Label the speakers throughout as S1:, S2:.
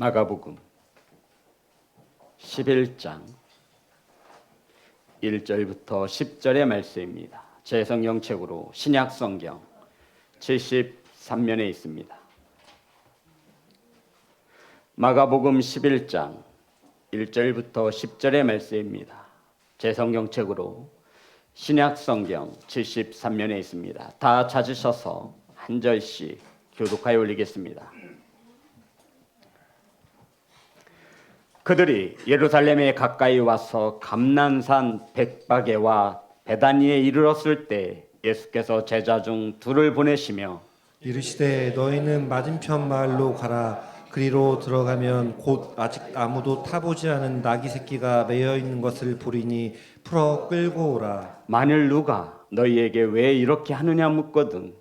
S1: 마가복음 11장 1절부터 10절의 말씀입니다. 제 성경책으로 신약성경 73면에 있습니다. 마가복음 11장 1절부터 10절의 말씀입니다. 제 성경책으로 신약성경 73면에 있습니다. 다 찾으셔서 한 절씩 교독하여 올리겠습니다. 그들이 예루살렘에 가까이 와서 감난산 벳바게와 베다니에 이르렀을 때 예수께서 제자 중 둘을 보내시며
S2: 이르시되 너희는 맞은편 마을로 가라. 그리로 들어가면 곧 아직 아무도 타보지 않은 나귀 새끼가 매여 있는 것을 보리니 풀어 끌고 오라.
S1: 만일 누가 너희에게 왜 이렇게 하느냐 묻거든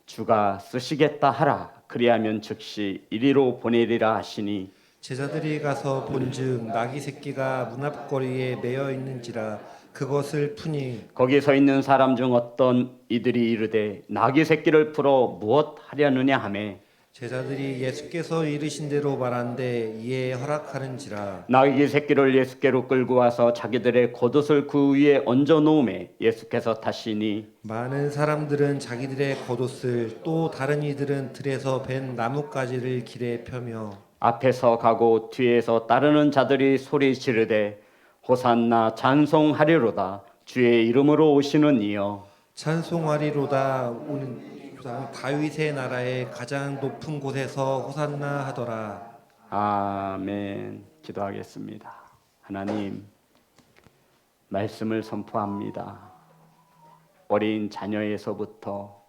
S1: 주가 쓰시겠다 하라. 그리하면 즉시 이리로 보내리라 하시니
S2: 제자들이 가서 본즉 나귀 새끼가 문 앞거리에 매여 있는지라. 그것을 푸니
S1: 거기 서 있는 사람 중 어떤 이들이 이르되 나귀 새끼를 풀어 무엇 하려느냐 하매
S2: 제자들이 예수께서 이르신 대로 말한데 이에 허락하는지라.
S1: 나귀 새끼를 예수께로 끌고 와서 자기들의 겉옷을 그 위에 얹어 놓음에 예수께서 타시니
S2: 많은 사람들은 자기들의 겉옷을 또 다른 이들은 들에서 벤 나뭇가지를 길에 펴며
S1: 앞에서 가고 뒤에서 따르는 자들이 소리 지르되 호산나 찬송하리로다 주의 이름으로 오시는 이여
S2: 찬송하리로다 오는 다윗의 나라의 가장 높은 곳에서 호산나 하더라.
S1: 아멘. 기도하겠습니다. 하나님 말씀을 선포합니다. 어린 자녀에서부터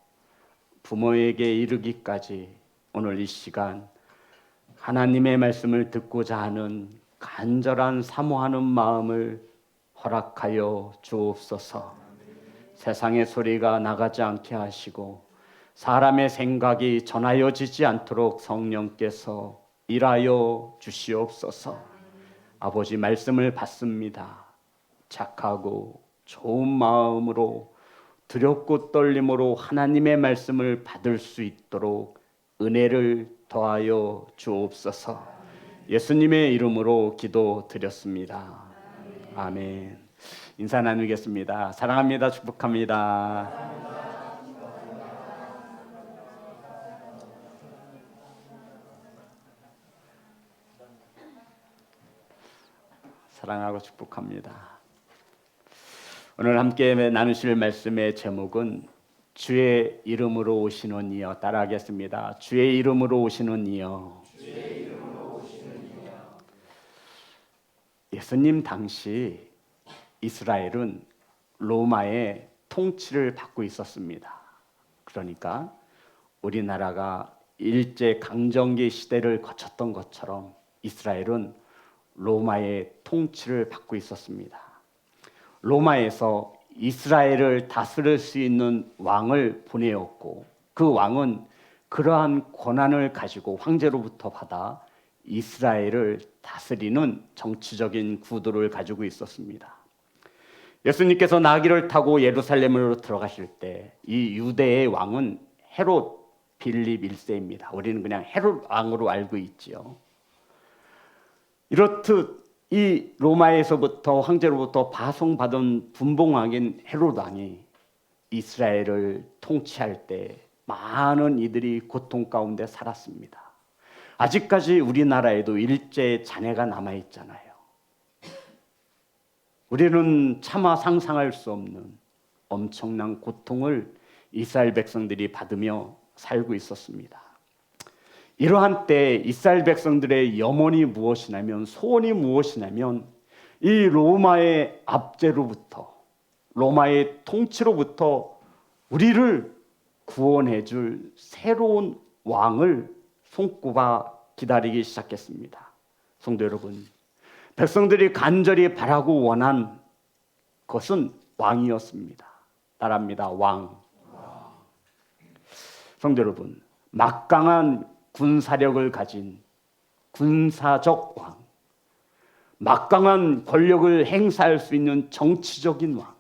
S1: 부모에게 이르기까지 오늘 이 시간 하나님의 말씀을 듣고자 하는 간절한 사모하는 마음을 허락하여 주옵소서. 세상의 소리가 나가지 않게 하시고 사람의 생각이 전하여지지 않도록 성령께서 일하여 주시옵소서. 아버지 말씀을 받습니다. 착하고 좋은 마음으로 두렵고 떨림으로 하나님의 말씀을 받을 수 있도록 은혜를 더하여 주옵소서. 예수님의 이름으로 기도드렸습니다. 아멘. 인사 나누겠습니다. 사랑합니다. 축복합니다. 사랑하고 축복합니다. 오늘 함께 나누실 말씀의 제목은 주의 이름으로 오시는 이여. 따라하겠습니다. 주의 이름으로 오시는 이여. 예수님 당시 이스라엘은 로마의 통치를 받고 있었습니다. 그러니까 우리나라가 일제 강점기 시대를 거쳤던 것처럼 이스라엘은 로마의 통치를 받고 있었습니다. 로마에서 이스라엘을 다스릴 수 있는 왕을 보내었고 그 왕은 그러한 권한을 가지고 황제로부터 받아 이스라엘을 다스리는 정치적인 구도를 가지고 있었습니다. 예수님께서 나귀를 타고 예루살렘으로 들어가실 때 이 유대의 왕은 헤롯 빌립 1세입니다. 우리는 그냥 헤롯 왕으로 알고 있지요. 이렇듯 이 로마에서부터 황제로부터 파송받은 분봉왕인 헤롯 왕이 이스라엘을 통치할 때 많은 이들이 고통 가운데 살았습니다. 아직까지 우리나라에도 일제 잔해가 남아있잖아요. 우리는 차마 상상할 수 없는 엄청난 고통을 이스라엘 백성들이 받으며 살고 있었습니다. 이러한 때 이스라엘 백성들의 염원이 무엇이냐면 소원이 무엇이냐면 이 로마의 압제로부터 로마의 통치로부터 우리를 구원해 줄 새로운 왕을 손꼽아 기다리기 시작했습니다. 성도 여러분, 백성들이 간절히 바라고 원한 것은 왕이었습니다. 따라합니다. 왕. 성도 여러분, 막강한 군사력을 가진 군사적 왕, 막강한 권력을 행사할 수 있는 정치적인 왕,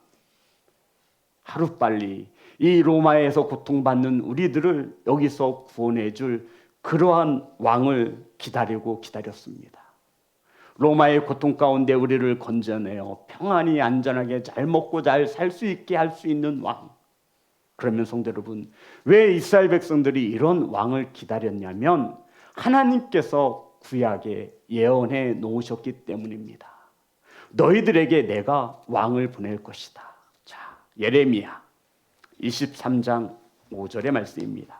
S1: 하루빨리 이 로마에서 고통받는 우리들을 여기서 구원해 줄 그러한 왕을 기다리고 기다렸습니다. 로마의 고통 가운데 우리를 건져내어 평안히 안전하게 잘 먹고 잘 살 수 있게 할 수 있는 왕. 그러면 성도 여러분, 왜 이스라엘 백성들이 이런 왕을 기다렸냐면 하나님께서 구약에 예언해 놓으셨기 때문입니다. 너희들에게 내가 왕을 보낼 것이다. 자, 예레미야 23장 5절의 말씀입니다.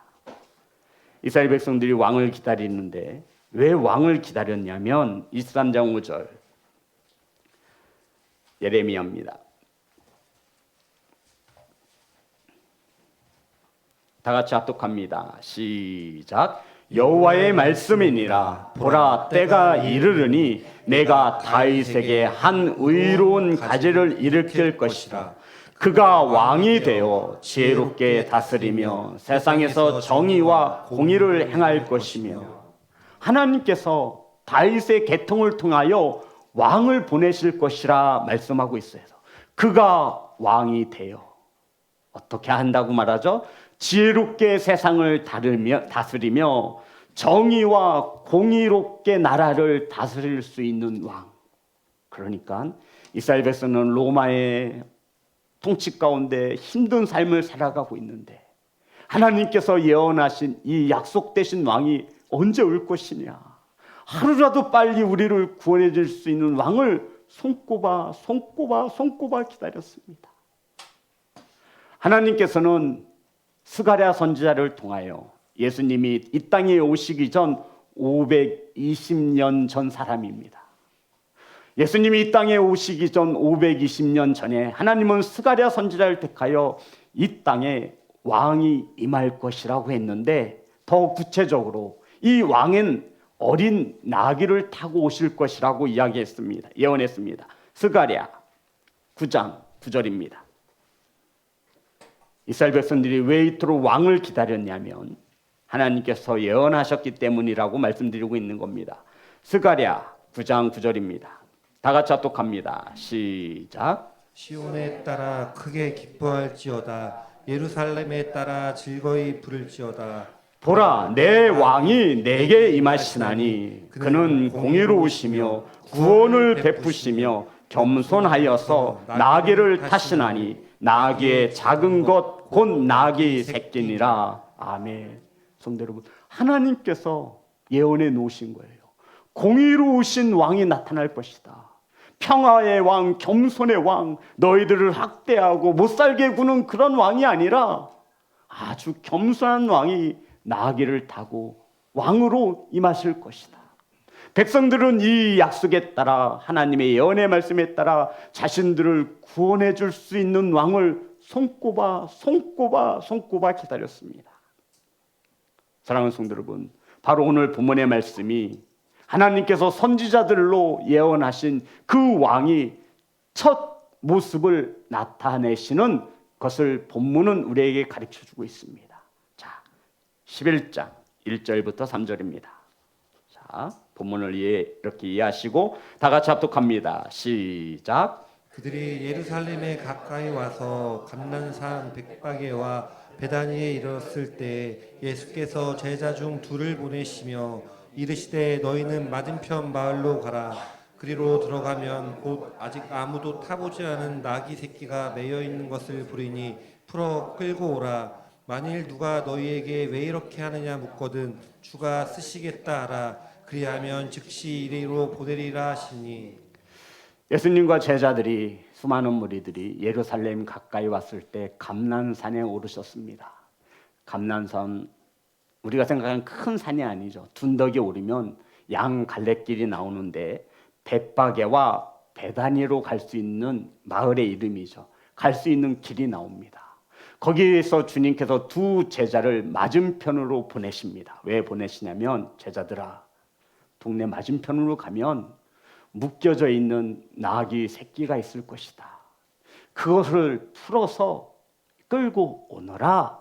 S1: 이스라엘 백성들이 왕을 기다리는데 왜 왕을 기다렸냐면 23장 5절 예레미야입니다. 다 같이 합독합니다. 시작. 여호와의 말씀이니라. 보라, 때가 이르르니 내가 다윗에게 한 의로운 가지를 일으킬 것이라. 그가 왕이 되어 지혜롭게 다스리며 세상에서 정의와 공의를 행할 것이며. 하나님께서 다윗의 계통을 통하여 왕을 보내실 것이라 말씀하고 있어요. 그가 왕이 되어 어떻게 한다고 말하죠? 지혜롭게 세상을 다스리며 정의와 공의롭게 나라를 다스릴 수 있는 왕. 그러니까 이스라엘 백성은 로마의 통치 가운데 힘든 삶을 살아가고 있는데 하나님께서 예언하신 이 약속되신 왕이 언제 올 것이냐. 하루라도 빨리 우리를 구원해 줄 수 있는 왕을 손꼽아 기다렸습니다. 하나님께서는 스가랴 선지자를 통하여 예수님이 이 땅에 오시기 전 520년 전 사람입니다. 예수님이 이 땅에 오시기 전 520년 전에 하나님은 스가랴 선지자를 택하여 이 땅에 왕이 임할 것이라고 했는데 더 구체적으로 이 왕은 어린 나귀를 타고 오실 것이라고 이야기했습니다. 예언했습니다. 스가랴 9장 9절입니다. 이스라엘 백성들이 왜 이토록 왕을 기다렸냐면 하나님께서 예언하셨기 때문이라고 말씀드리고 있는 겁니다. 스가랴 9장 9절입니다. 다 같이 합독합니다. 시작.
S2: 시온에 따라 크게 기뻐할지어다. 예루살렘에 따라 즐거이 부를지어다.
S1: 보라, 내 왕이 내게 임하시나니 그는 공의로우시며 구원을 베푸시며 겸손하여서 나귀를 타시나니 나귀의 작은 것 곧 나귀 새끼니라. 아멘. 성도 여러분, 하나님께서 예언해 놓으신 거예요. 공의로우신 왕이 나타날 것이다. 평화의 왕, 겸손의 왕, 너희들을 학대하고 못살게 구는 그런 왕이 아니라 아주 겸손한 왕이 나귀를 타고 왕으로 임하실 것이다. 백성들은 이 약속에 따라 하나님의 예언의 말씀에 따라 자신들을 구원해 줄 수 있는 왕을 손꼽아 기다렸습니다. 사랑하는 성도 여러분, 바로 오늘 본문의 말씀이 하나님께서 선지자들로 예언하신 그 왕이 첫 모습을 나타내시는 것을 본문은 우리에게 가르쳐주고 있습니다. 자, 11장 1절부터 3절입니다. 자, 본문을 이렇게 이해하시고 다 같이 합독합니다. 시작.
S2: 그들이 예루살렘에 가까이 와서 감난산 백박에와 베다니에 이르렀을 때 예수께서 제자 중 둘을 보내시며 이르시되 너희는 맞은편 마을로 가라. 그리로 들어가면 곧 아직 아무도 타보지 않은 나귀 새끼가 매여 있는 것을 보리니 풀어 끌고 오라. 만일 누가 너희에게 왜 이렇게 하느냐 묻거든 주가 쓰시겠다 하라. 그리하면 즉시 이리로 보내리라 하시니.
S1: 예수님과 제자들이 수많은 무리들이 예루살렘 가까이 왔을 때 감난산에 오르셨습니다. 감난산, 우리가 생각하는 큰 산이 아니죠. 둔덕에 오르면 양 갈래길이 나오는데 벳바게와 베다니로 갈 수 있는 마을의 이름이죠. 갈 수 있는 길이 나옵니다. 거기에서 주님께서 두 제자를 맞은편으로 보내십니다. 왜 보내시냐면 제자들아, 동네 맞은편으로 가면 묶여져 있는 나귀 새끼가 있을 것이다. 그것을 풀어서 끌고 오너라.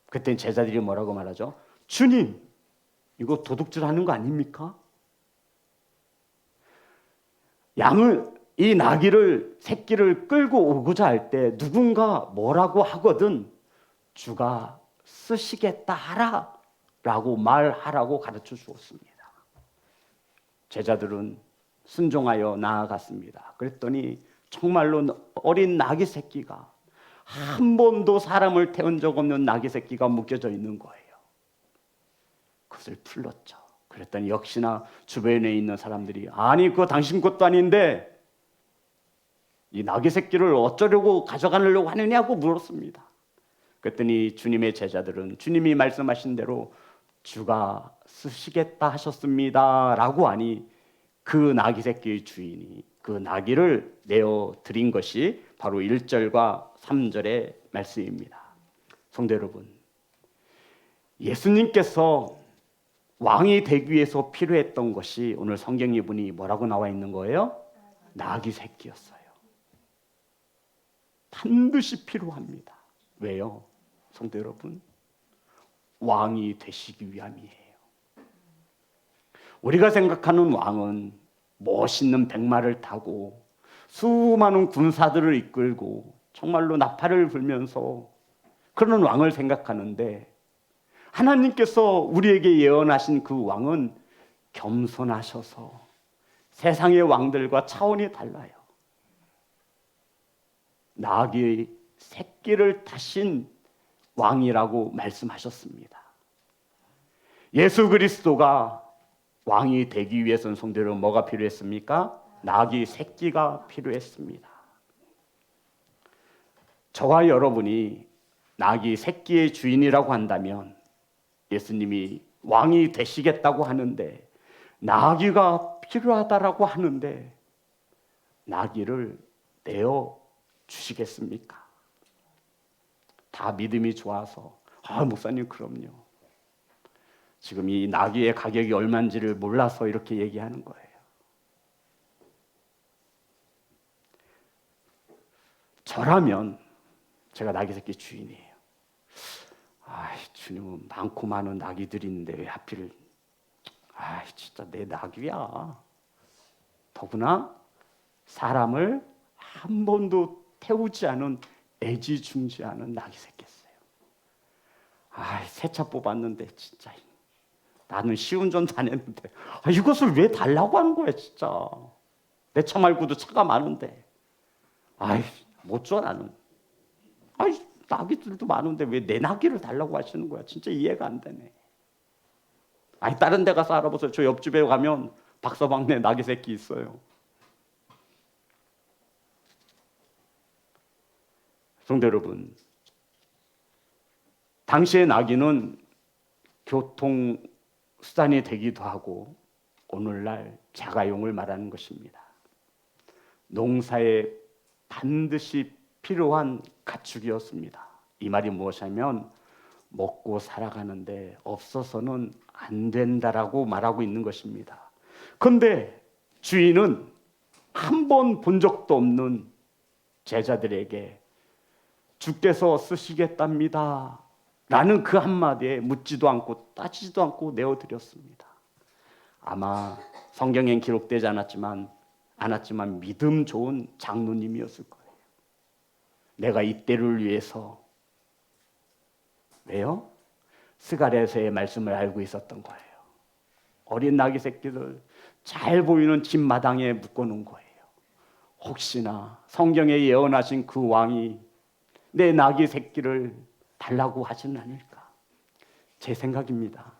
S1: 그때 제자들이 뭐라고 말하죠? 주님, 이거 도둑질 하는 거 아닙니까? 이 나귀를, 새끼를 끌고 오고자 할 때 누군가 뭐라고 하거든 주가 쓰시겠다 하라. 라고 말하라고 가르쳐 주었습니다. 제자들은 순종하여 나아갔습니다. 그랬더니 정말로 어린 나귀 새끼가, 한 번도 사람을 태운 적 없는 나귀 새끼가 묶여져 있는 거예요. 그것을 풀렀죠. 그랬더니 역시나 주변에 있는 사람들이, 아니 그거 당신 것도 아닌데 이 나귀 새끼를 어쩌려고 가져가려고 하느냐고 물었습니다. 그랬더니 주님의 제자들은 주님이 말씀하신 대로 주가 쓰시겠다 하셨습니다 라고 하니, 그 나귀 새끼의 주인이 그 나귀를 내어 드린 것이 바로 1절과 3절의 말씀입니다. 성도 여러분, 예수님께서 왕이 되기 위해서 필요했던 것이 오늘 성경에 보니 뭐라고 나와 있는 거예요? 나귀 새끼였어요. 반드시 필요합니다. 왜요? 성도 여러분, 왕이 되시기 위함이에요. 우리가 생각하는 왕은 멋있는 백마를 타고 수많은 군사들을 이끌고 정말로 나팔을 불면서 그런 왕을 생각하는데, 하나님께서 우리에게 예언하신 그 왕은 겸손하셔서 세상의 왕들과 차원이 달라요. 나귀의 새끼를 타신 왕이라고 말씀하셨습니다. 예수 그리스도가 왕이 되기 위해서는 성도 여러분 뭐가 필요했습니까? 나귀 새끼가 필요했습니다. 저와 여러분이 나귀 새끼의 주인이라고 한다면, 예수님이 왕이 되시겠다고 하는데 나귀가 필요하다라고 하는데 나귀를 내어 주시겠습니까? 다 믿음이 좋아서, 목사님 그럼요, 지금 이 나귀의 가격이 얼마인지를 몰라서 이렇게 얘기하는 거예요. 저라면 제가 나귀 새끼 주인이에요. 주님은 많고 많은 나귀들이 있는데 왜 하필 진짜 내 나귀야. 더구나 사람을 한 번도 태우지 않은 애지중지하는 나귀 새끼였어요. 새 차 뽑았는데 진짜 나는 시운전도 안 했는데 이것을 왜 달라고 하는 거야 진짜. 내 차 말고도 차가 많은데 못 줘 나는. 나귀들도 많은데 왜 내 나귀를 달라고 하시는 거야. 진짜 이해가 안 되네. 다른 데 가서 알아보세요. 저 옆집에 가면 박서방네 나귀 새끼 있어요. 성도 여러분, 당시의 나귀는 교통수단이 되기도 하고 오늘날 자가용을 말하는 것입니다. 농사에 반드시 필요한 가축이었습니다. 이 말이 무엇이냐면 먹고 살아가는데 없어서는 안 된다라고 말하고 있는 것입니다. 그런데 주인은 한 번 본 적도 없는 제자들에게 주께서 쓰시겠답니다 라는 그 한마디에 묻지도 않고 따지지도 않고 내어드렸습니다. 아마 성경엔 기록되지 않았지만 믿음 좋은 장로님이었을 거예요. 내가 이 때를 위해서, 왜요? 스가랴서의 말씀을 알고 있었던 거예요. 어린 나귀 새끼들 잘 보이는 집 마당에 묶어놓은 거예요. 혹시나 성경에 예언하신 그 왕이 내 나귀 새끼를 달라고 하지는 않을까. 제 생각입니다.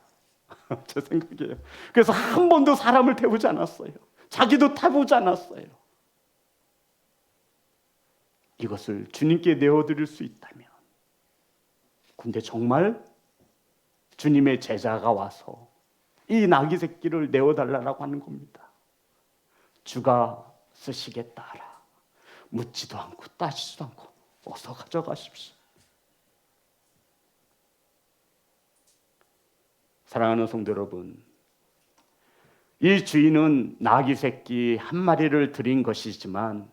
S1: 제 생각이에요. 그래서 한 번도 사람을 태우지 않았어요. 자기도 타보지 않았어요. 이것을 주님께 내어드릴 수 있다면, 근데 정말 주님의 제자가 와서 이 나귀 새끼를 내어달라고 하는 겁니다. 주가 쓰시겠다 하라. 묻지도 않고 따지지도 않고 어서 가져가십시오. 사랑하는 성도 여러분, 이 주인은 나귀 새끼 한 마리를 드린 것이지만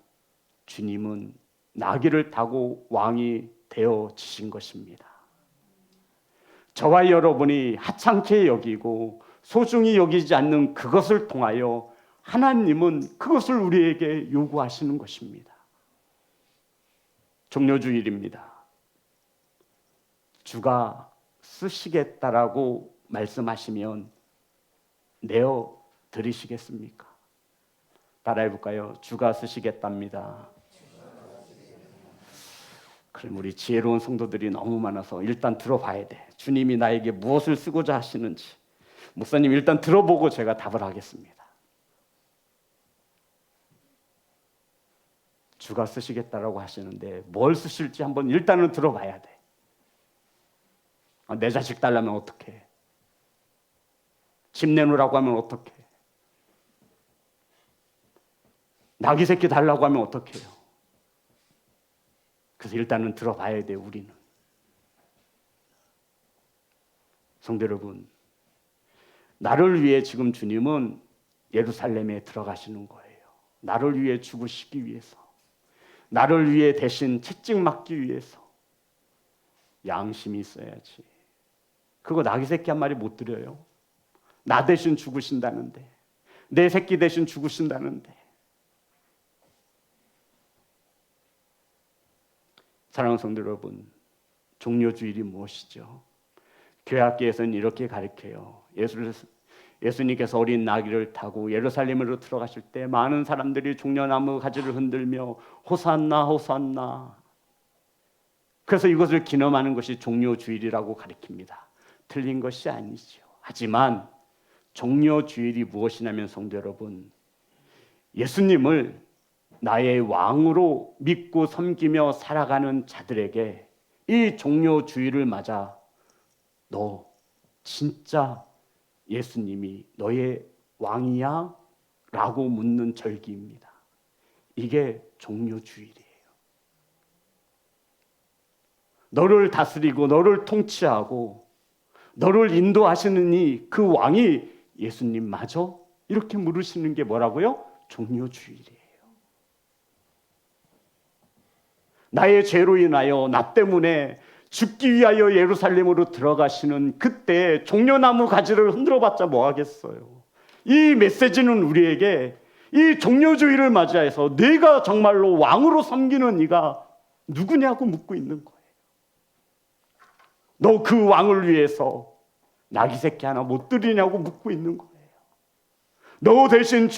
S1: 주님은 나귀를 타고 왕이 되어지신 것입니다. 저와 여러분이 하찮게 여기고 소중히 여기지 않는 그것을 통하여 하나님은 그것을 우리에게 요구하시는 것입니다. 종료주일입니다. 주가 쓰시겠다라고 말씀하시면 내어 들으시겠습니까? 따라해 볼까요? 주가 쓰시겠답니다. 그럼 우리 지혜로운 성도들이 너무 많아서 일단 들어봐야 돼. 주님이 나에게 무엇을 쓰고자 하시는지. 목사님 일단 들어보고 제가 답을 하겠습니다. 주가 쓰시겠다라고 하시는데 뭘 쓰실지 한번 일단은 들어봐야 돼. 내 자식 달라면 어떡해? 집 내놓으라고 하면 어떡해? 나귀 새끼 달라고 하면 어떡해요? 그래서 일단은 들어봐야 돼, 우리는. 성도 여러분, 나를 위해 지금 주님은 예루살렘에 들어가시는 거예요. 나를 위해 죽으시기 위해서, 나를 위해 대신 채찍 맞기 위해서. 양심이 있어야지. 그거 나귀 새끼 한 마리 못 드려요. 나 대신 죽으신다는데, 내 새끼 대신 죽으신다는데. 사랑하는 성도 여러분, 종료주일이 무엇이죠? 교회학계에서는 이렇게 가르쳐요. 예수님께서 어린 나귀를 타고 예루살렘으로 들어가실 때 많은 사람들이 종려나무 가지를 흔들며 호산나 호산나. 그래서 이것을 기념하는 것이 종료주일이라고 가르칩니다. 틀린 것이 아니죠. 하지만 종료주일이 무엇이냐면 성도 여러분, 예수님을 나의 왕으로 믿고 섬기며 살아가는 자들에게 이 종료주일을 맞아 너 진짜 예수님이 너의 왕이야? 라고 묻는 절기입니다. 이게 종료주일이에요. 너를 다스리고 너를 통치하고 너를 인도하시는 이 그 왕이 예수님 맞아? 이렇게 물으시는 게 뭐라고요? 종료주일이에요. 나의 죄로 인하여 나 때문에 죽기 위하여 예루살렘으로 들어가시는 그때 종려나무 가지를 흔들어봤자 뭐하겠어요. 이 메시지는 우리에게 이 종료주일을 맞이해서 내가 정말로 왕으로 섬기는 이가 누구냐고 묻고 있는 거예요. 너 그 왕을 위해서 나귀 새끼 하나 못 드리냐고 묻고 있는 거예요. 너 대신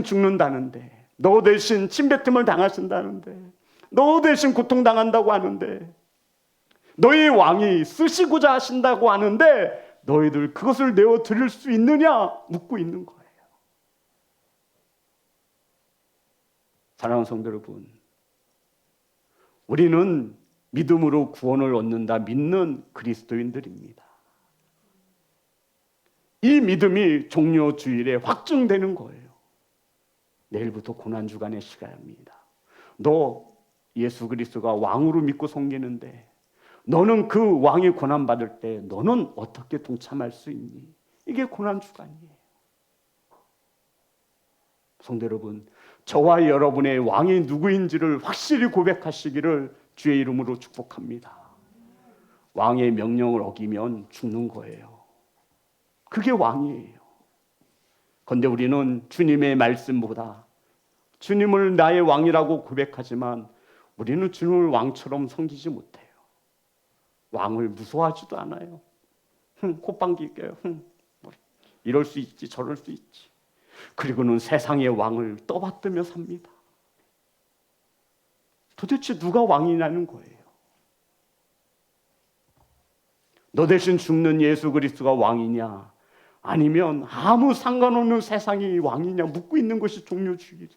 S1: 죽는다는데, 너 대신 침뱉음을 당하신다는데, 너 대신 고통당한다고 하는데, 너희 왕이 쓰시고자 하신다고 하는데 너희들 그것을 내어 드릴 수 있느냐 묻고 있는 거예요. 사랑하는 성도 여러분, 우리는 믿음으로 구원을 얻는다 믿는 그리스도인들입니다. 이 믿음이 종료주일에 확증되는 거예요. 내일부터 고난주간의 시간입니다. 너 예수 그리스도가 왕으로 믿고 섬기는데 너는 그 왕이 고난받을 때 너는 어떻게 동참할 수 있니? 이게 고난주간이에요. 성도 여러분, 저와 여러분의 왕이 누구인지를 확실히 고백하시기를 주의 이름으로 축복합니다. 왕의 명령을 어기면 죽는 거예요. 그게 왕이에요. 그런데 우리는 주님의 말씀보다 주님을 나의 왕이라고 고백하지만 우리는 주님을 왕처럼 섬기지 못해요. 왕을 무서워하지도 않아요. 콧방귀 껴요. 이럴 수 있지 저럴 수 있지. 그리고는 세상의 왕을 떠받들며 삽니다. 도대체 누가 왕이냐는 거예요. 너 대신 죽는 예수 그리스도가 왕이냐 아니면 아무 상관없는 세상이 왕이냐 묻고 있는 것이 종료주일이에요.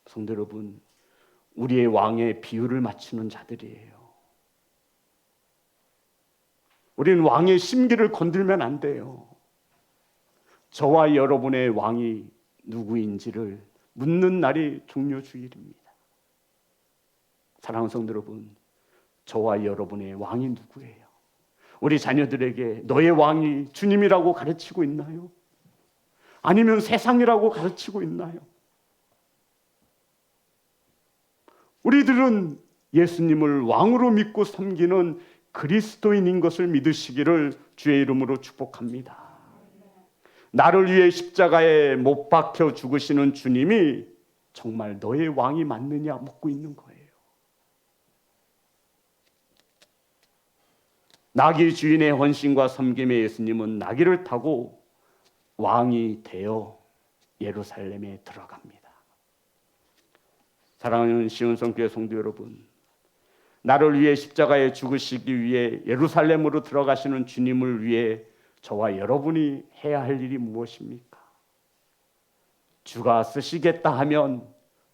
S1: 성도 여러분, 우리의 왕의 비유를 맞추는 자들이에요. 우리는 왕의 심기를 건들면 안 돼요. 저와 여러분의 왕이 누구인지를 묻는 날이 종료주일입니다. 사랑하는 성도 여러분, 저와 여러분의 왕이 누구예요? 우리 자녀들에게 너의 왕이 주님이라고 가르치고 있나요? 아니면 세상이라고 가르치고 있나요? 우리들은 예수님을 왕으로 믿고 섬기는 그리스도인인 것을 믿으시기를 주의 이름으로 축복합니다. 나를 위해 십자가에 못 박혀 죽으시는 주님이 정말 너의 왕이 맞느냐 묻고 있는 거예요. 나귀 주인의 헌신과 섬김의 예수님은 나귀를 타고 왕이 되어 예루살렘에 들어갑니다. 사랑하는 시온성교회 성도 여러분, 나를 위해 십자가에 죽으시기 위해 예루살렘으로 들어가시는 주님을 위해 저와 여러분이 해야 할 일이 무엇입니까? 주가 쓰시겠다 하면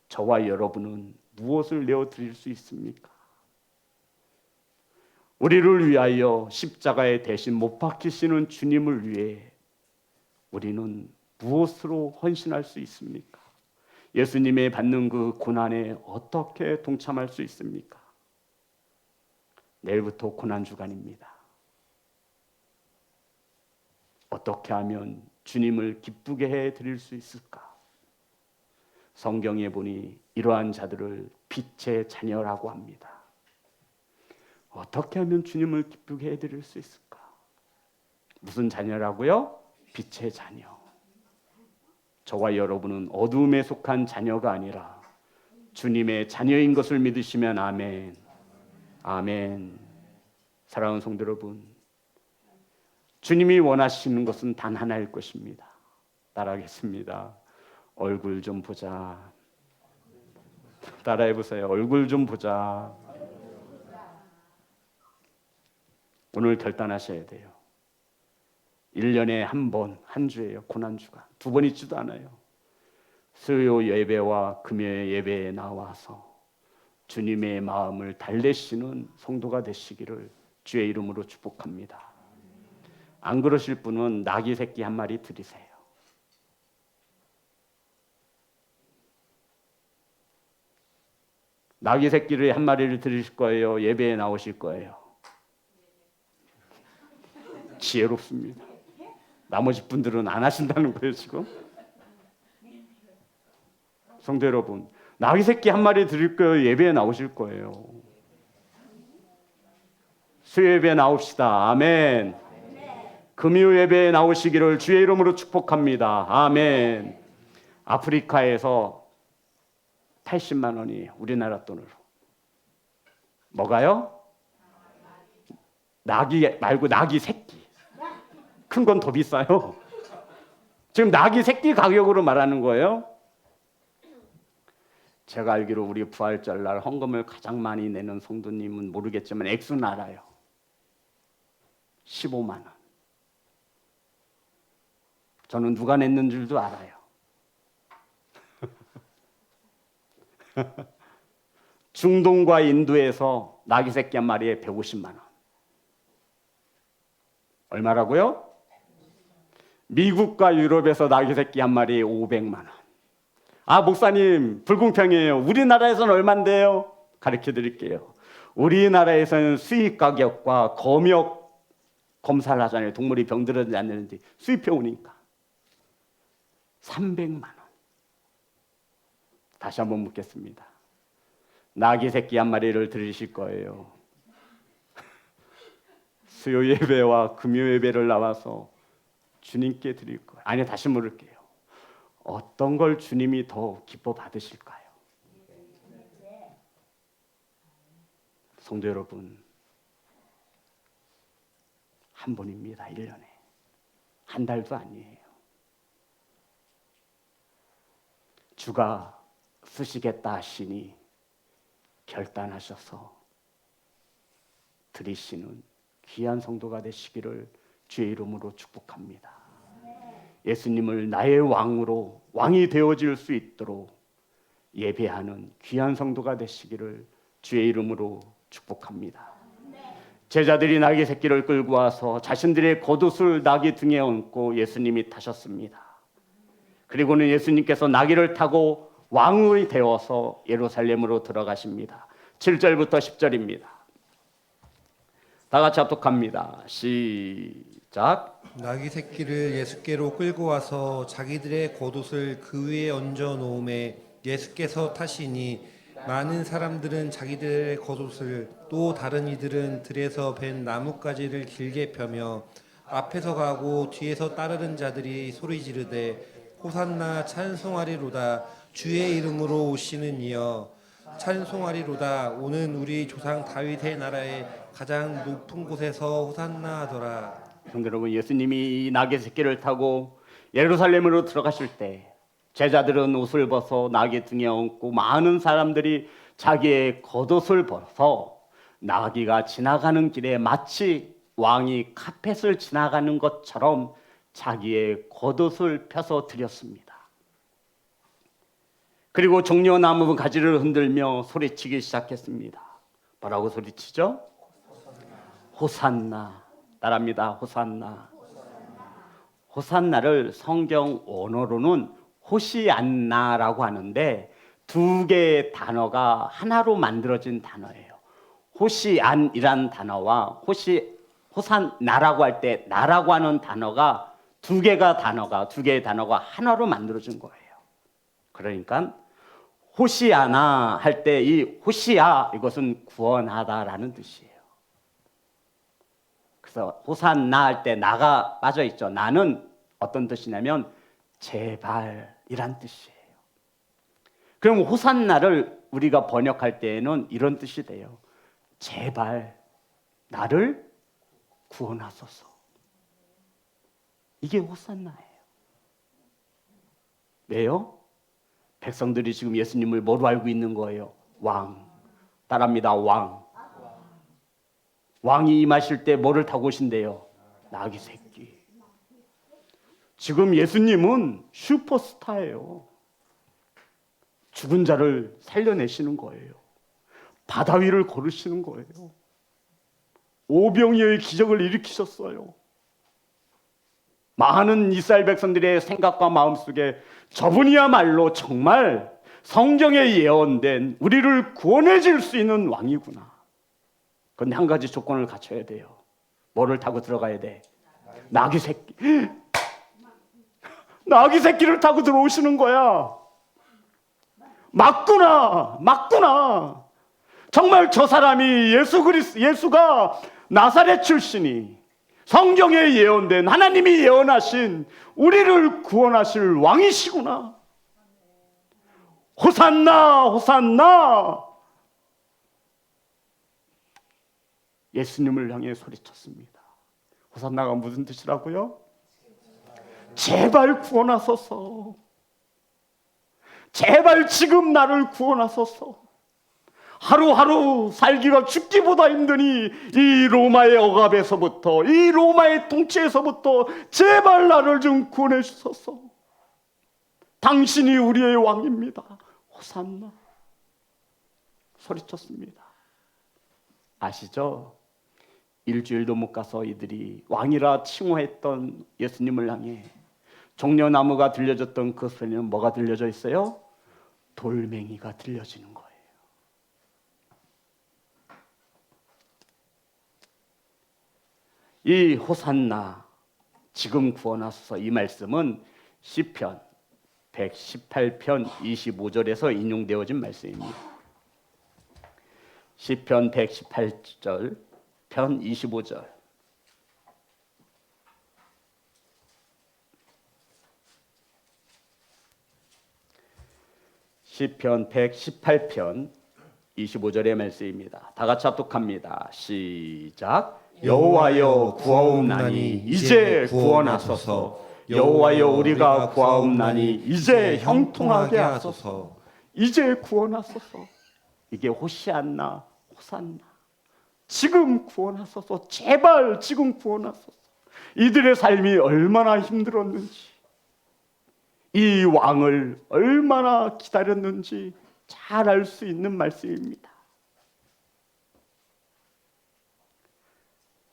S1: 저와 여러분은 무엇을 내어드릴 수 있습니까? 우리를 위하여 십자가에 대신 못 박히시는 주님을 위해 우리는 무엇으로 헌신할 수 있습니까? 예수님의 받는 그 고난에 어떻게 동참할 수 있습니까? 내일부터 고난주간입니다. 어떻게 하면 주님을 기쁘게 해드릴 수 있을까? 성경에 보니 이러한 자들을 빛의 자녀라고 합니다. 어떻게 하면 주님을 기쁘게 해드릴 수 있을까? 무슨 자녀라고요? 빛의 자녀. 저와 여러분은 어두움에 속한 자녀가 아니라 주님의 자녀인 것을 믿으시면 아멘. 아멘. 사랑하는 성도 여러분, 주님이 원하시는 것은 단 하나일 것입니다. 따라하겠습니다. 얼굴 좀 보자. 따라해보세요. 얼굴 좀 보자. 오늘 결단하셔야 돼요. 1년에 한 번, 한 주예요. 고난주가. 두 번 있지도 않아요. 수요 예배와 금요 예배에 나와서 주님의 마음을 달래시는 성도가 되시기를 주의 이름으로 축복합니다. 안 그러실 분은 나귀 새끼 한 마리 드리세요. 나귀 새끼를 한 마리를 드리실 거예요? 예배에 나오실 거예요? 지혜롭습니다. 나머지 분들은 안 하신다는 거예요, 지금. 성도 여러분, 나귀 새끼 한 마리 드릴 거예요? 예배에 나오실 거예요? 수요 예배에 나옵시다. 아멘. 금요 예배에 나오시기를 주의 이름으로 축복합니다. 아멘. 아프리카에서 80만 원이 우리나라 돈으로. 뭐가요? 나귀 말고 나귀 새끼. 큰 건 더 비싸요. 지금 나귀 새끼 가격으로 말하는 거예요. 제가 알기로 우리 부활절날 헌금을 가장 많이 내는 성도님은 모르겠지만 액수는 알아요. 15만 원. 저는 누가 냈는 줄도 알아요. 중동과 인도에서 나귀 새끼 한 마리에 150만 원. 얼마라고요? 미국과 유럽에서 나귀 새끼 한 마리에 500만 원. 아, 목사님, 불공평해요. 우리나라에서는 얼만데요? 가르쳐 드릴게요. 우리나라에서는 수입 가격과 검역 검사를 하잖아요. 동물이 병들었는지 안 되는지 수입해 오니까 300만 원. 다시 한번 묻겠습니다. 나귀 새끼 한 마리를 드리실 거예요? 수요 예배와 금요 예배를 나와서 주님께 드릴 거예요? 아니, 다시 물을게요. 어떤 걸 주님이 더 기뻐 받으실까요? 성도 여러분, 한 번입니다. 1년에. 한 달도 아니에요. 주가 쓰시겠다 하시니 결단하셔서 드리시는 귀한 성도가 되시기를 주의 이름으로 축복합니다. 예수님을 나의 왕으로 왕이 되어질 수 있도록 예배하는 귀한 성도가 되시기를 주의 이름으로 축복합니다. 제자들이 나귀 새끼를 끌고 와서 자신들의 겉옷을 나귀 등에 얹고 예수님이 타셨습니다. 그리고는 예수님께서 나귀를 타고 왕이 되어서 예루살렘으로 들어가십니다. 7절부터 10절입니다. 다 같이 합독합니다. 시작.
S2: 나귀 새끼를 예수께로 끌고 와서 자기들의 겉옷을 그 위에 얹어 놓음에 예수께서 타시니 많은 사람들은 자기들의 겉옷을 또 다른 이들은 들에서 벤 나뭇가지를 길게 펴며 앞에서 가고 뒤에서 따르는 자들이 소리 지르되 호산나 찬송하리로다 주의 이름으로 오시는 이여 찬송하리로다 오는 우리 조상 다윗의 나라에 가장 높은 곳에서 호산나 하더라.
S1: 성도 여러분, 예수님이 이 나귀 새끼를 타고 예루살렘으로 들어가실 때 제자들은 옷을 벗어 나귀 등에 얹고 많은 사람들이 자기의 겉옷을 벗어 나귀가 지나가는 길에 마치 왕이 카펫을 지나가는 것처럼 자기의 겉옷을 펴서 드렸습니다. 그리고 종려나무 가지를 흔들며 소리치기 시작했습니다. 뭐라고 소리치죠? 호산나. 따라합니다. 호산나. 호산나를 성경 언어로는 호시안나라고 하는데 두 개의 단어가 하나로 만들어진 단어예요. 호시안이란 단어와 호산나라고 할 때 나라고 하는 단어가 두 개의 단어가 하나로 만들어진 거예요. 그러니까 호시아나 할 때 이 호시아 이것은 구원하다라는 뜻이에요. 그래서 호산나 할 때 나가 빠져 있죠. 나는 어떤 뜻이냐면 제발이란 뜻이에요. 그럼 호산나를 우리가 번역할 때에는 이런 뜻이 돼요. 제발 나를 구원하소서. 이게 호산나예요. 왜요? 백성들이 지금 예수님을 뭐로 알고 있는 거예요? 왕. 따라합니다. 왕. 왕이 임하실 때 뭐를 타고 오신대요? 나귀 새끼. 지금 예수님은 슈퍼스타예요. 죽은 자를 살려내시는 거예요. 바다 위를 걸으시는 거예요. 오병이어의 기적을 일으키셨어요. 많은 이스라엘 백성들의 생각과 마음속에 저분이야말로 정말 성경에 예언된 우리를 구원해 줄 수 있는 왕이구나. 그런데 한 가지 조건을 갖춰야 돼요. 뭐를 타고 들어가야 돼? 나귀 새끼. 나귀 새끼를 타고 들어오시는 거야. 맞구나. 정말 저 사람이 예수가 나사렛 출신이 성경에 예언된 하나님이 예언하신 우리를 구원하실 왕이시구나. 호산나, 호산나. 예수님을 향해 소리쳤습니다. 호산나가 무슨 뜻이라고요? 제발 구원하소서. 제발 지금 나를 구원하소서. 하루하루 살기가 죽기보다 힘드니 이 로마의 억압에서부터, 이 로마의 통치에서부터 제발 나를 좀 구원해 주소서. 당신이 우리의 왕입니다. 호산나. 소리쳤습니다. 아시죠? 일주일도 못 가서 이들이 왕이라 칭호했던 예수님을 향해 종려나무가 들려졌던 그 소리는 뭐가 들려져 있어요? 돌멩이가 들려지는 거예요. 이 호산나 지금 구원하소서 이 말씀은 시편 118편 25절에서 인용되어진 말씀입니다. 시편 118절 편 25절. 시편 118편 25절의 말씀입니다. 다 같이 합독합니다. 시작. 여호와여 구하옵나니 이제 구원하소서. 여호와여 우리가 구하옵나니 이제 형통하게 하소서. 이제 구원하소서. 이게 호시안나, 호산나. 지금 구원하소서. 제발 지금 구원하소서. 이들의 삶이 얼마나 힘들었는지, 이 왕을 얼마나 기다렸는지 잘 알 수 있는 말씀입니다.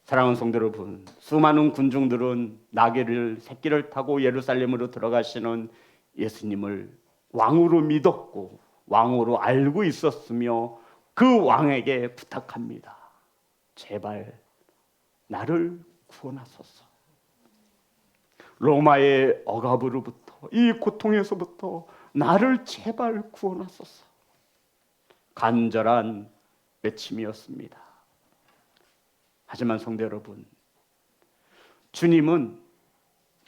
S1: 사랑하는 성도 여러분, 수많은 군중들은 나귀를 새끼를 타고 예루살렘으로 들어가시는 예수님을 왕으로 믿었고 왕으로 알고 있었으며 그 왕에게 부탁합니다. 제발 나를 구원하소서. 로마의 억압으로부터, 이 고통에서부터 나를 제발 구원하소서. 간절한 외침이었습니다. 하지만 성도 여러분, 주님은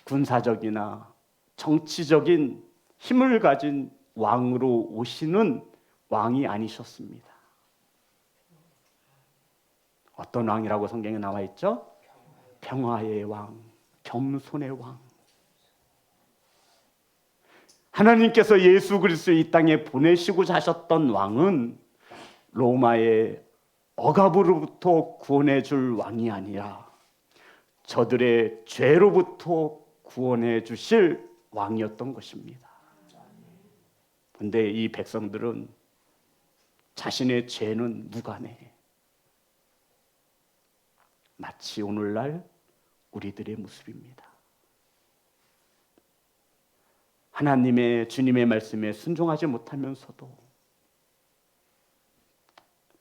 S1: 군사적이나 정치적인 힘을 가진 왕으로 오시는 왕이 아니셨습니다. 어떤 왕이라고 성경에 나와 있죠? 평화의 왕, 겸손의 왕. 하나님께서 예수 그리스도 이 땅에 보내시고자 하셨던 왕은 로마의 억압으로부터 구원해 줄 왕이 아니라 저들의 죄로부터 구원해 주실 왕이었던 것입니다. 그런데 이 백성들은 자신의 죄는 무관해. 마치 오늘날 우리들의 모습입니다. 하나님의 주님의 말씀에 순종하지 못하면서도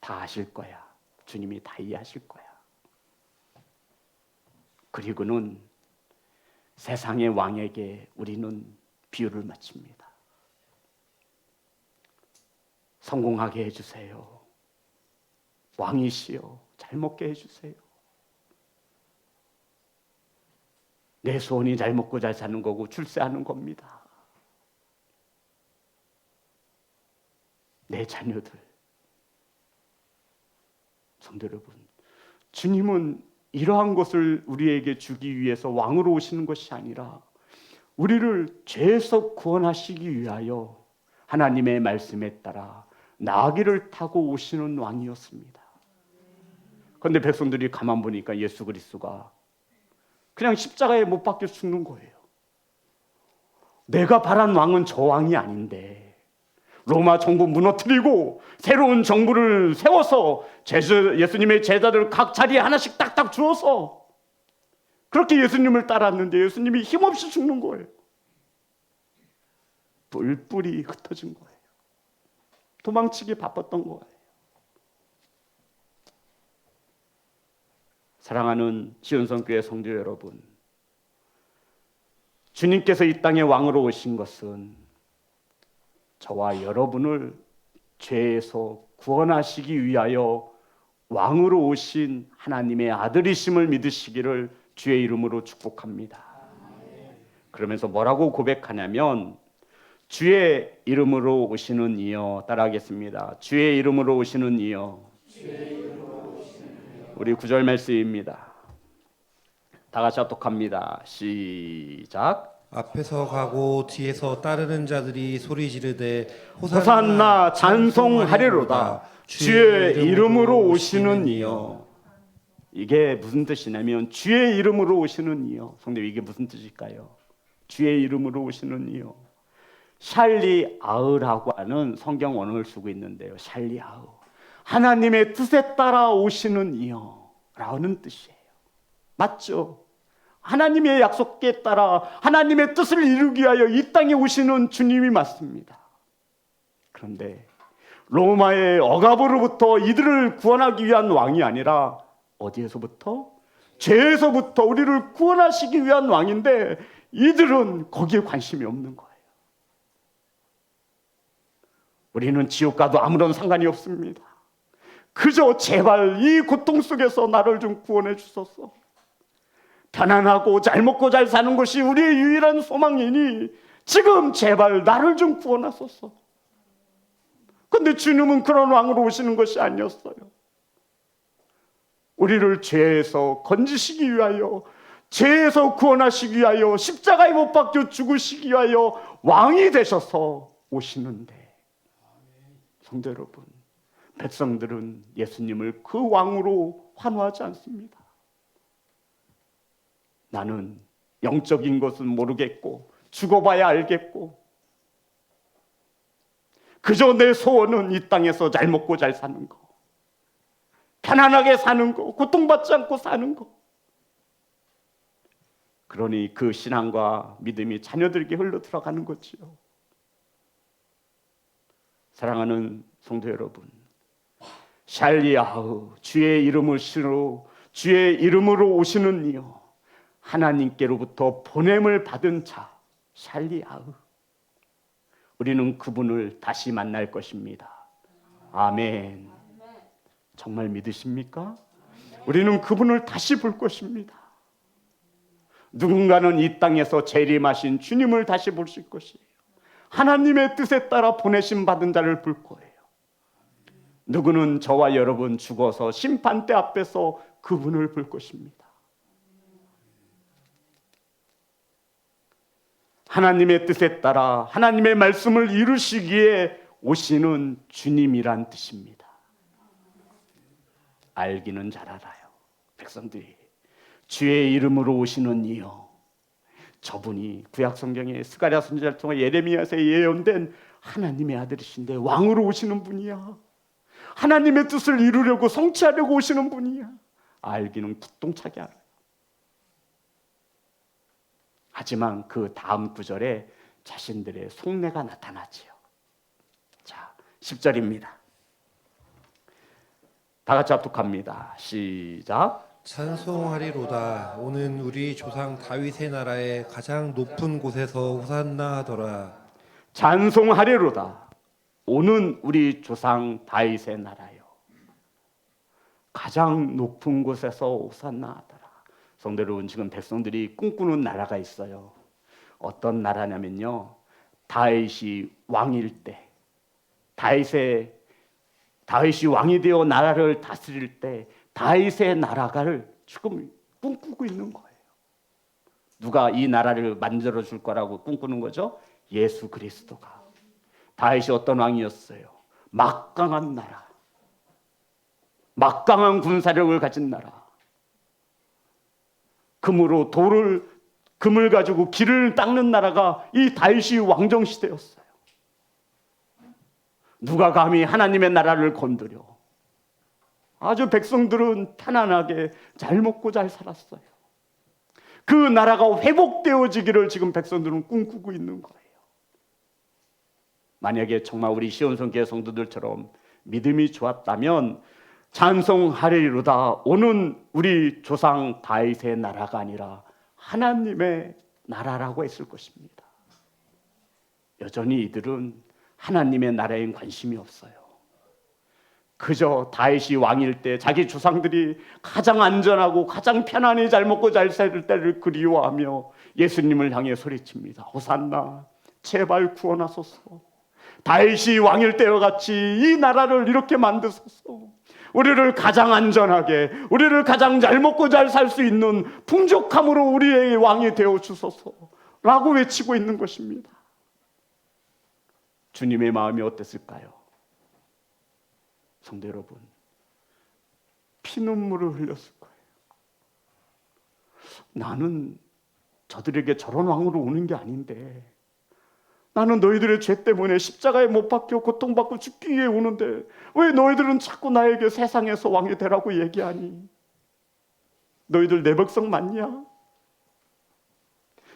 S1: 다 아실 거야. 주님이 다 이해하실 거야. 그리고는 세상의 왕에게 우리는 비유를 마칩니다. 성공하게 해주세요. 왕이시여 잘 먹게 해주세요. 내 소원이 잘 먹고 잘 사는 거고 출세하는 겁니다. 내 자녀들. 성도 여러분, 주님은 이러한 것을 우리에게 주기 위해서 왕으로 오시는 것이 아니라 우리를 죄에서 구원하시기 위하여 하나님의 말씀에 따라 나귀를 타고 오시는 왕이었습니다. 그런데 백성들이 가만 보니까 예수 그리스도가 그냥 십자가에 못 박혀 죽는 거예요. 내가 바란 왕은 저 왕이 아닌데 로마 정부 무너뜨리고 새로운 정부를 세워서 예수님의 제자들 각 자리에 하나씩 딱딱 주어서 그렇게 예수님을 따랐는데 예수님이 힘없이 죽는 거예요. 뿔뿔이 흩어진 거예요. 도망치기 바빴던 거예요. 사랑하는 지은성교회 성도 여러분, 주님께서 이 땅에 왕으로 오신 것은 저와 여러분을 죄에서 구원하시기 위하여 왕으로 오신 하나님의 아들이심을 믿으시기를 주의 이름으로 축복합니다. 그러면서 뭐라고 고백하냐면 주의 이름으로 오시는 이여, 따라하겠습니다. 주의 이름으로 오시는 이여. 우리 9절 말씀입니다. 다 같이 합독합니다. 시작.
S2: 앞에서 가고 뒤에서 따르는 자들이 소리 지르되
S1: 호산나 찬송하리로다. 주의 이름으로 오시는 이여. 이게 무슨 뜻이냐면 주의 이름으로 오시는 이여. 성도 이게 무슨 뜻일까요? 주의 이름으로 오시는 이여. 샬리 아으라고 하는 성경 원어를 쓰고 있는데요. 샬리 아으. 하나님의 뜻에 따라 오시는 이여라는 뜻이에요. 맞죠? 하나님의 약속에 따라 하나님의 뜻을 이루기 위하여 이 땅에 오시는 주님이 맞습니다. 그런데 로마의 억압으로부터 이들을 구원하기 위한 왕이 아니라 어디에서부터? 죄에서부터 우리를 구원하시기 위한 왕인데 이들은 거기에 관심이 없는 거예요. 우리는 지옥 가도 아무런 상관이 없습니다. 그저 제발 이 고통 속에서 나를 좀 구원해 주소서. 편안하고 잘 먹고 잘 사는 것이 우리의 유일한 소망이니 지금 제발 나를 좀 구원하소서. 그런데 주님은 그런 왕으로 오시는 것이 아니었어요. 우리를 죄에서 건지시기 위하여, 죄에서 구원하시기 위하여, 십자가에 못 박혀 죽으시기 위하여 왕이 되셔서 오시는데, 성도 여러분, 백성들은 예수님을 그 왕으로 환호하지 않습니다. 나는 영적인 것은 모르겠고 죽어봐야 알겠고 그저 내 소원은 이 땅에서 잘 먹고 잘 사는 거, 편안하게 사는 거, 고통받지 않고 사는 거. 그러니 그 신앙과 믿음이 자녀들에게 흘러 들어가는 거지요. 사랑하는 성도 여러분, 샬리아흐, 주의 이름을 신으로 주의 이름으로 오시는 이여, 하나님께로부터 보냄을 받은 자 샬리아흐, 우리는 그분을 다시 만날 것입니다. 아멘. 정말 믿으십니까? 우리는 그분을 다시 볼 것입니다. 누군가는 이 땅에서 재림하신 주님을 다시 보실 것이에요. 하나님의 뜻에 따라 보내심 받은 자를 볼 거예요. 누구는 저와 여러분 죽어서 심판대 앞에서 그분을 볼 것입니다. 하나님의 뜻에 따라 하나님의 말씀을 이루시기에 오시는 주님이란 뜻입니다. 알기는 잘 알아요. 백성들이 주의 이름으로 오시는 이여, 저분이 구약 성경에 스가랴 선지자를 통해 예레미야서 예언된 하나님의 아들이신데 왕으로 오시는 분이야. 하나님의 뜻을 이루려고 성취하려고 오시는 분이야. 알기는 부똥차게 알아요. 하지만 그 다음 구절에 자신들의 속내가 나타나지요. 자, 10절입니다. 다 같이 합독합니다. 시작.
S2: 찬송하리로다. 오는 우리 조상 다윗의 나라의 가장 높은 곳에서 호산나 하더라.
S1: 찬송하리로다. 오는 우리 조상 다윗의 나라요. 가장 높은 곳에서 호산나 하더라. 성도 여러분, 지금 백성들이 꿈꾸는 나라가 있어요. 어떤 나라냐면요, 다윗이 왕일 때, 다윗이 왕이 되어 나라를 다스릴 때 다윗의 나라를 지금 꿈꾸고 있는 거예요. 누가 이 나라를 만들어 줄 거라고 꿈꾸는 거죠? 예수 그리스도가. 다윗이 어떤 왕이었어요? 막강한 나라, 막강한 군사력을 가진 나라. 금을 가지고 길을 닦는 나라가 이 다윗이 왕정 시대였어요. 누가 감히 하나님의 나라를 건드려? 아주 백성들은 편안하게 잘 먹고 잘 살았어요. 그 나라가 회복되어지기를 지금 백성들은 꿈꾸고 있는 거예요. 만약에 정말 우리 시온성교회 성도들처럼 믿음이 좋았다면 찬송하리로다. 오는 우리 조상 다윗의 나라가 아니라 하나님의 나라라고 했을 것입니다. 여전히 이들은 하나님의 나라엔 관심이 없어요. 그저 다윗이 왕일 때 자기 조상들이 가장 안전하고 가장 편안히 잘 먹고 잘 살 때를 그리워하며 예수님을 향해 소리칩니다. 호산나, 제발 구원하소서. 다윗이 왕일 때와 같이 이 나라를 이렇게 만드소서. 우리를 가장 안전하게, 우리를 가장 잘 먹고 잘 살 수 있는 풍족함으로 우리의 왕이 되어 주소서라고 외치고 있는 것입니다. 주님의 마음이 어땠을까요? 성도 여러분, 피눈물을 흘렸을 거예요. 나는 저들에게 저런 왕으로 오는 게 아닌데, 나는 너희들의 죄 때문에 십자가에 못 박혀 고통받고 죽기 위해 오는데 왜 너희들은 자꾸 나에게 세상에서 왕이 되라고 얘기하니? 너희들 내 백성 맞냐?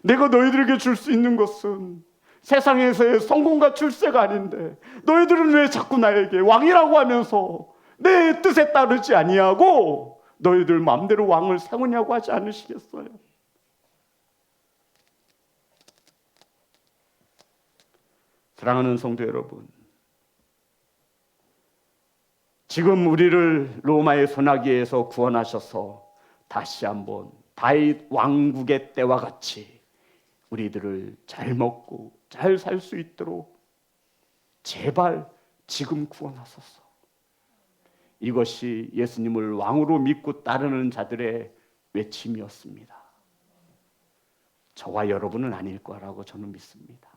S1: 내가 너희들에게 줄 수 있는 것은 세상에서의 성공과 출세가 아닌데 너희들은 왜 자꾸 나에게 왕이라고 하면서 내 뜻에 따르지 아니하고 너희들 마음대로 왕을 세우냐고 하지 않으시겠어요? 사랑하는 성도 여러분, 지금 우리를 로마의 소나기에서 구원하셔서 다시 한번 다윗 왕국의 때와 같이 우리들을 잘 먹고 잘 살 수 있도록 제발 지금 구원하소서. 이것이 예수님을 왕으로 믿고 따르는 자들의 외침이었습니다. 저와 여러분은 아닐 거라고 저는 믿습니다.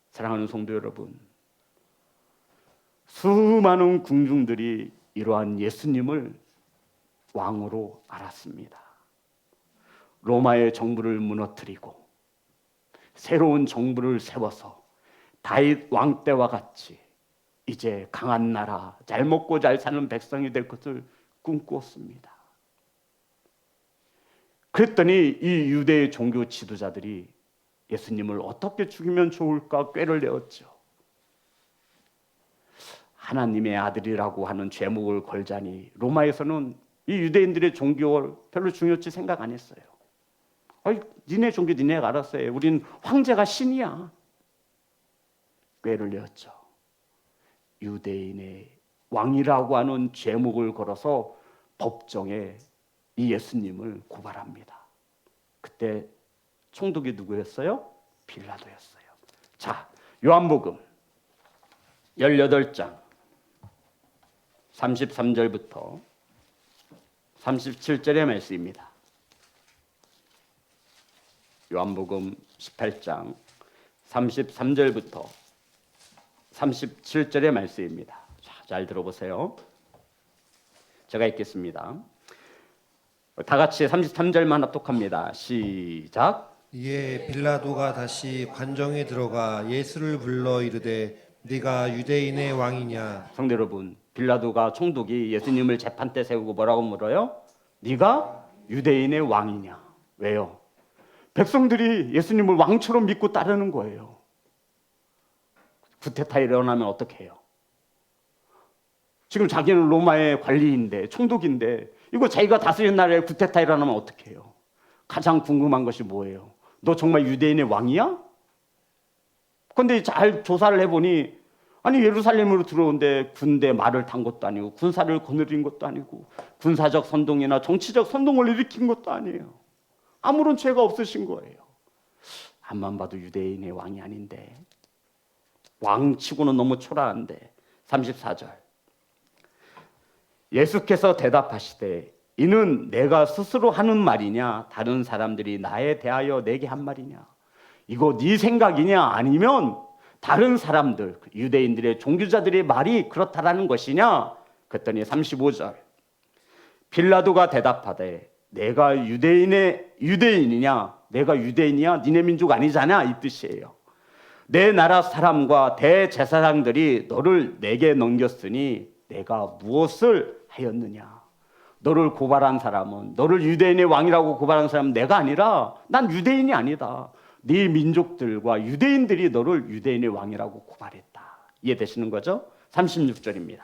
S1: 사랑하는 성도 여러분, 수많은 군중들이 이러한 예수님을 왕으로 알았습니다. 로마의 정부를 무너뜨리고 새로운 정부를 세워서 다윗 왕 때와 같이 이제 강한 나라, 잘 먹고 잘 사는 백성이 될 것을 꿈꾸었습니다. 그랬더니 이 유대의 종교 지도자들이 예수님을 어떻게 죽이면 좋을까 꾀를 내었죠. 하나님의 아들이라고 하는 제목을 걸자니 로마에서는 이 유대인들의 종교를 별로 중요치 생각 안 했어요. 니네 종교 니네가 알았어 해. 우린 황제가 신이야. 꾀를 내었죠. 유대인의 왕이라고 하는 제목을 걸어서 법정에 이 예수님을 고발합니다. 그때 총독이 누구였어요? 빌라도였어요. 자, 요한복음 18장 33절부터 37절의 말씀입니다. 요한복음 18장 33절부터 37절의 말씀입니다. 잘 들어보세요. 제가 읽겠습니다. 다 같이 33절만 합독합니다. 시작.
S2: 이에 빌라도가 다시 관정에 들어가 예수를 불러 이르되 네가 유대인의 왕이냐.
S1: 성도 여러분, 빌라도가 총독이 예수님을 재판대 세우고 뭐라고 물어요? 네가 유대인의 왕이냐. 왜요? 백성들이 예수님을 왕처럼 믿고 따르는 거예요. 구테타 일어나면 어떻게 해요? 지금 자기는 로마의 관리인데, 총독인데 이거 자기가 다스리는 나라에 구테타 일어나면 어떻게 해요? 가장 궁금한 것이 뭐예요? 너 정말 유대인의 왕이야? 그런데 잘 조사를 해보니 아니 예루살렘으로 들어오는데 군대 말을 탄 것도 아니고 군사를 거느린 것도 아니고 군사적 선동이나 정치적 선동을 일으킨 것도 아니에요. 아무런 죄가 없으신 거예요. 앞만 봐도 유대인의 왕이 아닌데, 왕치고는 너무 초라한데. 34절. 예수께서 대답하시되 이는 내가 스스로 하는 말이냐 다른 사람들이 나에 대하여 내게 한 말이냐. 이거 네 생각이냐 아니면 다른 사람들 유대인들의 종교자들의 말이 그렇다라는 것이냐. 그랬더니 35절. 빌라도가 대답하되 내가 유대인이냐 내가 유대인이야 니네 민족 아니잖아 이 뜻이에요. 내 나라 사람과 대제사장들이 너를 내게 넘겼으니 내가 무엇을 하였느냐. 너를 고발한 사람은, 너를 유대인의 왕이라고 고발한 사람은 내가 아니라 난 유대인이 아니다. 네 민족들과 유대인들이 너를 유대인의 왕이라고 고발했다. 이해되시는 거죠? 36절입니다.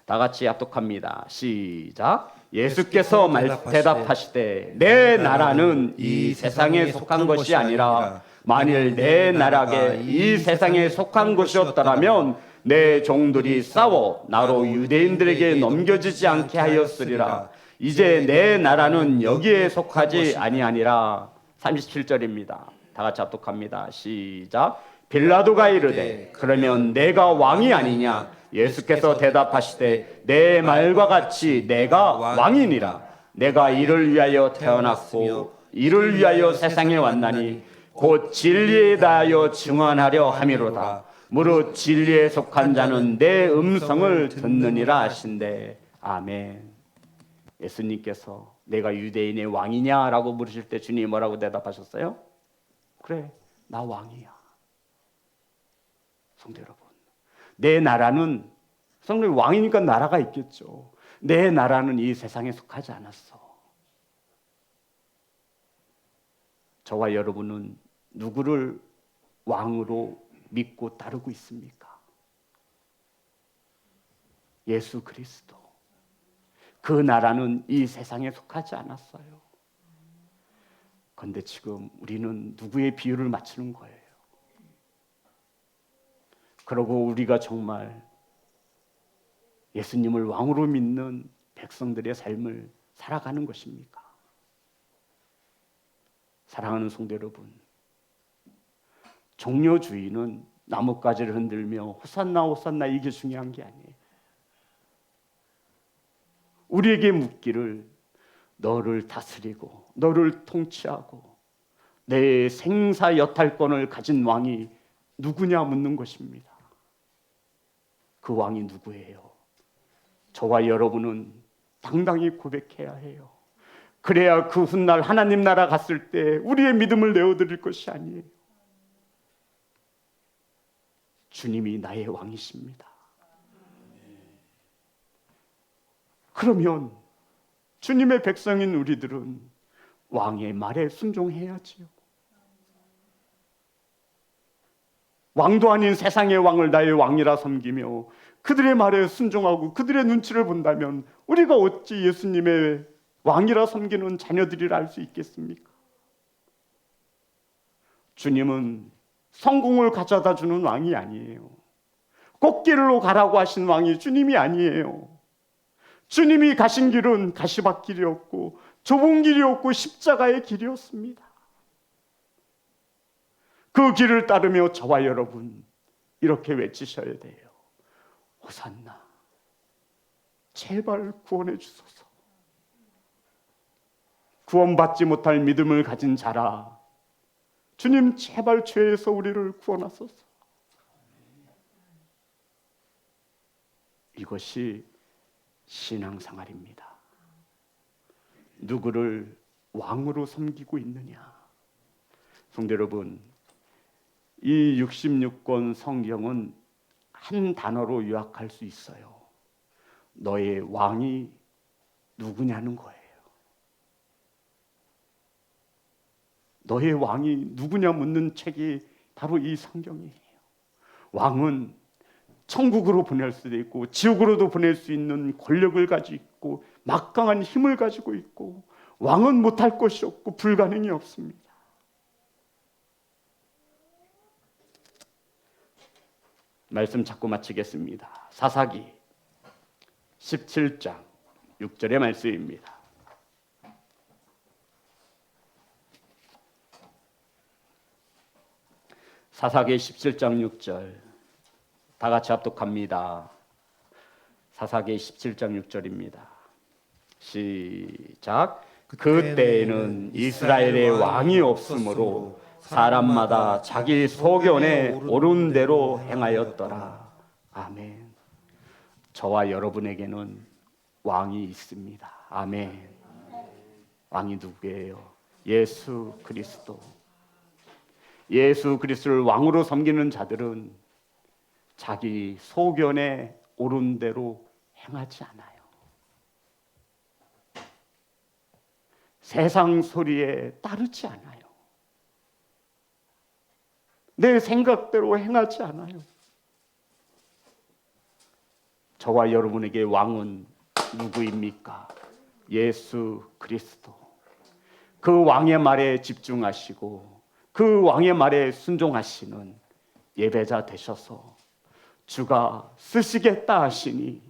S1: 다 같이 합독합니다. 시작. 예수께서 대답하시되 내 나라는 이 세상에 속한 것이 아니라 만일 내 나라가 이 세상에 속한 것이었더라면 내 종들이 싸워 나로 유대인들에게 넘겨지지 않게 하였으리라. 이제 내 나라는 여기에 속하지 아니하니라. 37절입니다. 다 같이 합독합니다. 시작. 빌라도가 이르되 그러면 내가 왕이 아니냐. 예수께서 대답하시되 내 말과 같이 내가 왕이니라. 내가 이를 위하여 태어났고 이를 위하여 세상에 왔나니 곧 진리에 대하여 증언하려 함이로다. 무릇 진리에 속한 자는 내 음성을 듣느니라 하신대. 아멘. 예수님께서 내가 유대인의 왕이냐라고 물으실 때 주님이 뭐라고 대답하셨어요? 그래, 나 왕이야. 성도 여러분, 내 나라는, 성도 왕이니까 나라가 있겠죠. 내 나라는 이 세상에 속하지 않았어. 저와 여러분은 누구를 왕으로 믿고 따르고 있습니까? 예수 그리스도. 그 나라는 이 세상에 속하지 않았어요. 그런데 지금 우리는 누구의 비유를 맞추는 거예요? 그러고 우리가 정말 예수님을 왕으로 믿는 백성들의 삶을 살아가는 것입니까? 사랑하는 성도 여러분, 종려주의는 나뭇가지를 흔들며 호산나 호산나 이게 중요한 게 아니에요. 우리에게 묻기를 너를 다스리고 너를 통치하고 내 생사 여탈권을 가진 왕이 누구냐 묻는 것입니다. 그 왕이 누구예요? 저와 여러분은 당당히 고백해야 해요. 그래야 그 훗날 하나님 나라 갔을 때 우리의 믿음을 내어드릴 것이 아니에요. 주님이 나의 왕이십니다. 그러면 주님의 백성인 우리들은 왕의 말에 순종해야지요. 왕도 아닌 세상의 왕을 나의 왕이라 섬기며 그들의 말에 순종하고 그들의 눈치를 본다면 우리가 어찌 예수님의 왕이라 섬기는 자녀들이라 할 수 있겠습니까? 주님은 성공을 가져다 주는 왕이 아니에요. 꽃길로 가라고 하신 왕이 주님이 아니에요. 주님이 가신 길은 가시밭길이었고 좁은 길이었고 십자가의 길이었습니다. 그 길을 따르며 저와 여러분 이렇게 외치셔야 돼요. 호산나, 제발 구원해 주소서. 구원받지 못할 믿음을 가진 자라, 주님 제발 죄에서 우리를 구원하소서. 이것이 신앙생활입니다. 누구를 왕으로 섬기고 있느냐? 성도 여러분, 이 66권 성경은 한 단어로 요약할 수 있어요. 너의 왕이 누구냐는 거예요. 너의 왕이 누구냐 묻는 책이 바로 이 성경이에요. 왕은 천국으로 보낼 수도 있고 지옥으로도 보낼 수 있는 권력을 가지고 있고 막강한 힘을 가지고 있고, 왕은 못할 것이 없고 불가능이 없습니다. 말씀 자꾸 마치겠습니다. 사사기 17장 6절의 말씀입니다. 사사기 17장 6절 다 같이 합독합니다. 사사기 17장 6절입니다. 시작. 그때에는 이스라엘의 왕이 없으므로 사람마다 자기 소견에 옳은 대로 행하였더라. 아멘. 저와 여러분에게는 왕이 있습니다. 아멘. 왕이 누구예요? 예수 그리스도. 예수 그리스도를 왕으로 섬기는 자들은 자기 소견에 옳은 대로 행하지 않아요. 세상 소리에 따르지 않아요. 내 생각대로 행하지 않아요. 저와 여러분에게 왕은 누구입니까? 예수 그리스도. 그 왕의 말에 집중하시고 그 왕의 말에 순종하시는 예배자 되셔서 주가 쓰시겠다 하시니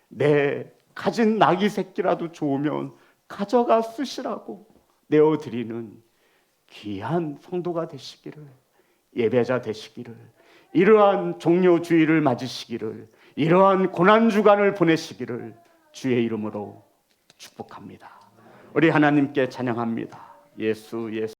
S1: 내 가진 나귀 새끼라도 좋으면 가져가 쓰시라고 내어드리는 귀한 성도가 되시기를, 예배자 되시기를, 이러한 종료주의를 맞으시기를, 이러한 고난주간을 보내시기를 주의 이름으로 축복합니다. 우리 하나님께 찬양합니다. 예수 예수.